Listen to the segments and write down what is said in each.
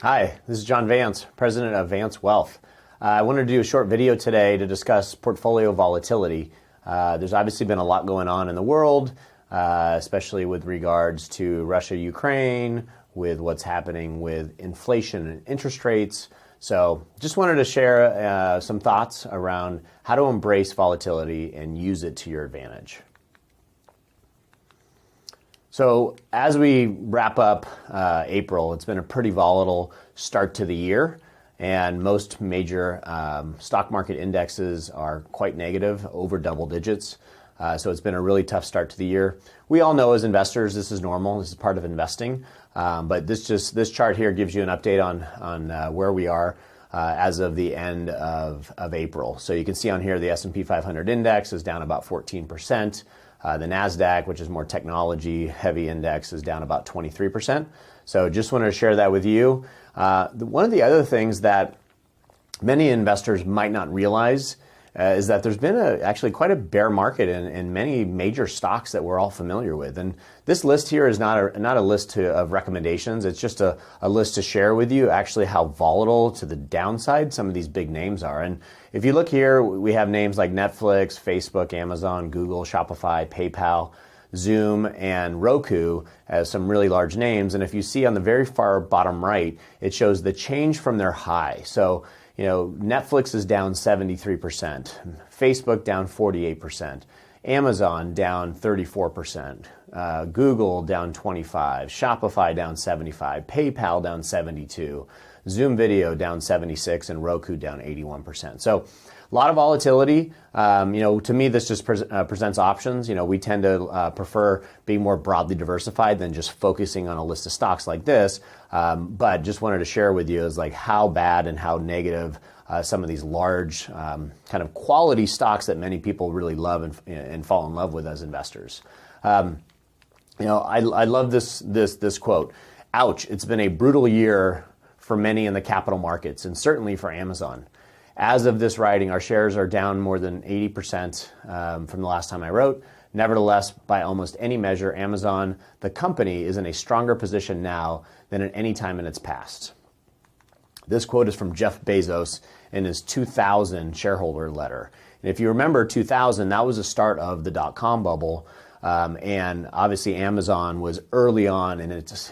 Hi, this is John Vance, president of Vance Wealth. I wanted to do a short video today to discuss portfolio volatility. There's obviously been a lot going on in the world, especially with regards to Russia, Ukraine, with what's happening with inflation and interest rates. So just wanted to share some thoughts around how to embrace volatility and use it to your advantage. So as we wrap up April, it's been a pretty volatile start to the year, and most major stock market indexes are quite negative, over double digits. So it's been a really tough start to the year. We all know as investors this is normal. This is part of investing. But this chart here gives you an update on where we are as of the end of April. So you can see on here the S&P 500 index is down about 14%. The NASDAQ, which is more technology-heavy index, is down about 23%. So just wanted to share that with you. One of the other things that many investors might not realize is that there's been actually quite a bear market in many major stocks that we're all familiar with. And this list here is not a list of recommendations. It's just a list to share with you actually how volatile to the downside some of these big names are. And if you look here, we have names like Netflix, Facebook, Amazon, Google, Shopify, PayPal, Zoom, and Roku as some really large names. And if you see on the very far bottom right, it shows the change from their high. So Netflix is down 73%, Facebook down 48%, Amazon down 34%, Google down 25%, Shopify down 75%, PayPal down 72%, Zoom Video down 76%, and Roku down 81%. So a lot of volatility. To me, this just presents options. We tend to prefer being more broadly diversified than just focusing on a list of stocks like this. But just wanted to share with you is like how bad and how negative some of these large kind of quality stocks that many people really love and fall in love with as investors. I love this quote. Ouch! It's been a brutal year for many in the capital markets, and certainly for Amazon. As of this writing, our shares are down more than 80% from the last time I wrote. Nevertheless, by almost any measure, Amazon, the company, is in a stronger position now than at any time in its past. This quote is from Jeff Bezos in his 2000 shareholder letter. And if you remember 2000, that was the start of the dot-com bubble. And obviously Amazon was early on in its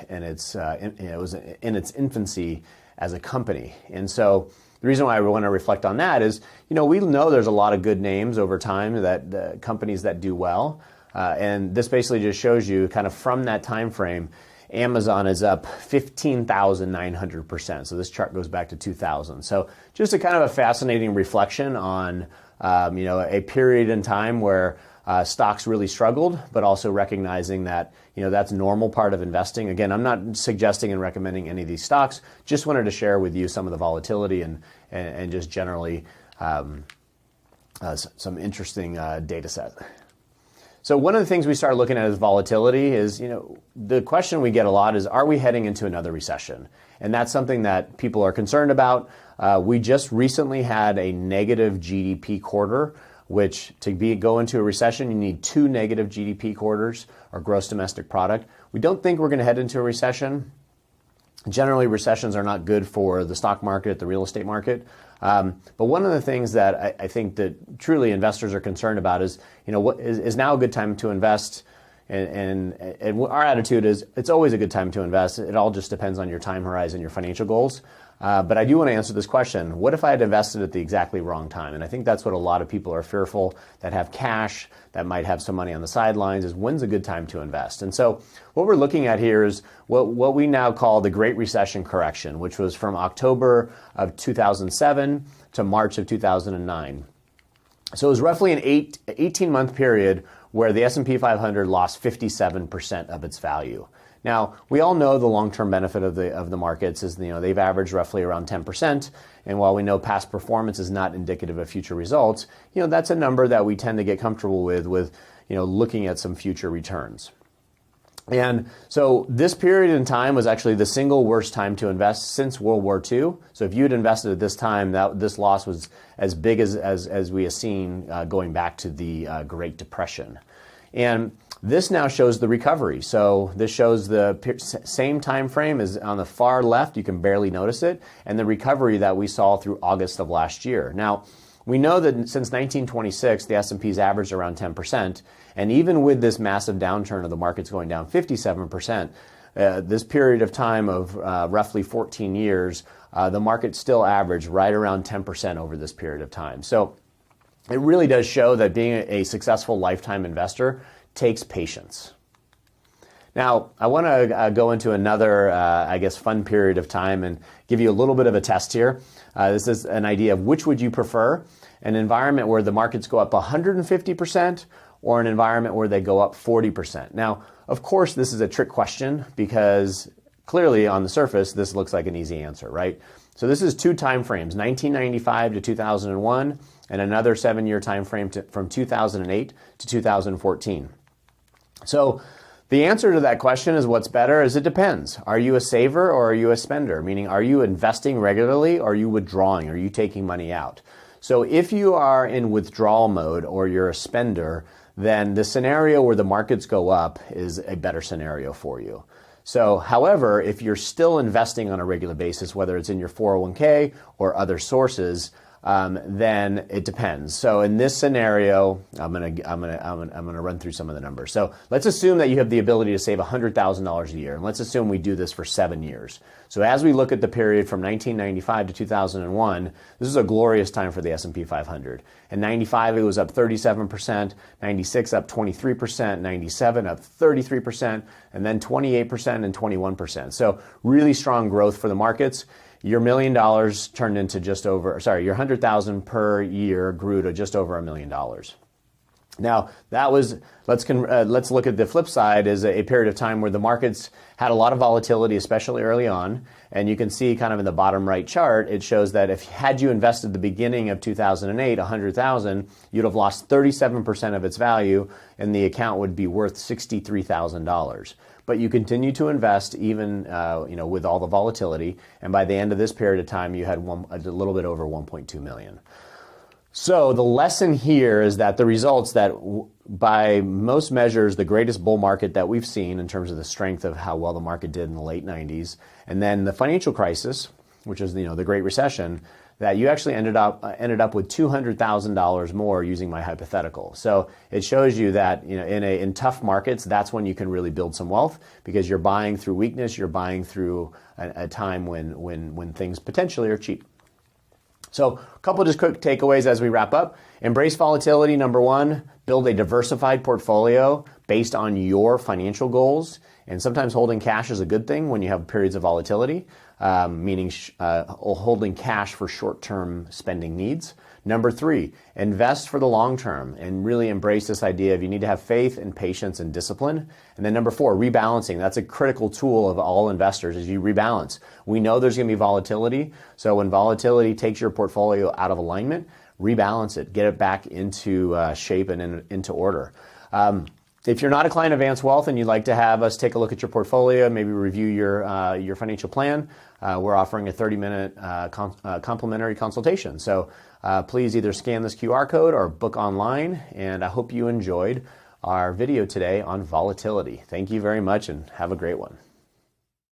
infancy as a company. And so the reason why I want to reflect on that is, we know there's a lot of good names over time that companies that do well. And this basically just shows you kind of from that time frame, Amazon is up 15,900%. So this chart goes back to 2000. So just a kind of a fascinating reflection on, a period in time where stocks really struggled, but also recognizing that, that's a normal part of investing. Again, I'm not suggesting and recommending any of these stocks. Just wanted to share with you some of the volatility and just generally some interesting data set. So one of the things we start looking at as volatility is, the question we get a lot is, are we heading into another recession? And that's something that people are concerned about. We just recently had a negative GDP quarter, which go into a recession, you need 2 negative GDP quarters or gross domestic product. We don't think we're going to head into a recession. Generally, recessions are not good for the stock market, the real estate market. But one of the things that I think that truly investors are concerned about is, what is now a good time to invest? And our attitude is it's always a good time to invest. It all just depends on your time horizon, your financial goals. But I do want to answer this question. What if I had invested at the exactly wrong time? And I think that's what a lot of people are fearful that have cash, that might have some money on the sidelines, is when's a good time to invest? And so what we're looking at here is what we now call the Great Recession correction, which was from October of 2007 to March of 2009. So it was roughly an 18-month period where the S&P 500 lost 57% of its value. Now, we all know the long-term benefit of the markets is, they've averaged roughly around 10%. And while we know past performance is not indicative of future results, that's a number that we tend to get comfortable with looking at some future returns. And so this period in time was actually the single worst time to invest since World War II. So if you had invested at this time, this loss was as big as we have seen going back to the Great Depression. And This now shows the recovery. So this shows the same time frame as on the far left. You can barely notice it, and the recovery that we saw through August of last year. Now, we know that since 1926, the S&P's averaged around 10%, and even with this massive downturn of the markets going down 57%, this period of time of roughly 14 years, the market still averaged right around 10% over this period of time. So it really does show that being a successful lifetime investor takes patience. Now, I want to go into another, fun period of time and give you a little bit of a test here. This is an idea of which would you prefer, an environment where the markets go up 150% or an environment where they go up 40%. Now, of course, this is a trick question because clearly on the surface, this looks like an easy answer, right? So this is two time frames, 1995 to 2001, and another 7-year time frame from 2008 to 2014. So the answer to that question is what's better is it depends. Are you a saver or are you a spender? Meaning, are you investing regularly or are you withdrawing? Are you taking money out? So if you are in withdrawal mode or you're a spender, then the scenario where the markets go up is a better scenario for you. So, however, if you're still investing on a regular basis, whether it's in your 401k or other sources, then it depends. So in this scenario, I'm gonna run through some of the numbers. So let's assume that you have the ability to save $100,000 a year, and let's assume we do this for 7 years. So as we look at the period from 1995 to 2001, this is a glorious time for the S&P 500. In 95, it was up 37%, 96 up 23%, 97 up 33%, and then 28% and 21%. So really strong growth for the markets. Your $1 million turned into your 100,000 per year grew to just over $1 million. Now, that was, let's look at the flip side, is a period of time where the markets had a lot of volatility, especially early on. And you can see kind of in the bottom right chart, it shows that had you invested the beginning of 2008, 100,000, you'd have lost 37% of its value and the account would be worth $63,000. But you continue to invest even with all the volatility, and by the end of this period of time, you had a little bit over 1.2 million. So the lesson here is that the results that, by most measures, the greatest bull market that we've seen in terms of the strength of how well the market did in the late 90s, and then the financial crisis, which is the Great Recession, that you actually ended up with $200,000 more using my hypothetical. So it shows you that in tough markets, that's when you can really build some wealth, because you're buying through weakness, you're buying through a time when things potentially are cheap. So a couple just quick takeaways as we wrap up. Embrace volatility, number one. Build a diversified portfolio based on your financial goals. And sometimes holding cash is a good thing when you have periods of volatility, meaning holding cash for short-term spending needs. Number three, invest for the long term and really embrace this idea of you need to have faith and patience and discipline. And then number four, rebalancing. That's a critical tool of all investors, is you rebalance. We know there's going to be volatility. So when volatility takes your portfolio out of alignment, rebalance it, get it back into shape and into order. If you're not a client of Vance Wealth and you'd like to have us take a look at your portfolio, maybe review your financial plan, we're offering a 30-minute complimentary consultation. So please either scan this QR code or book online. And I hope you enjoyed our video today on volatility. Thank you very much and have a great one.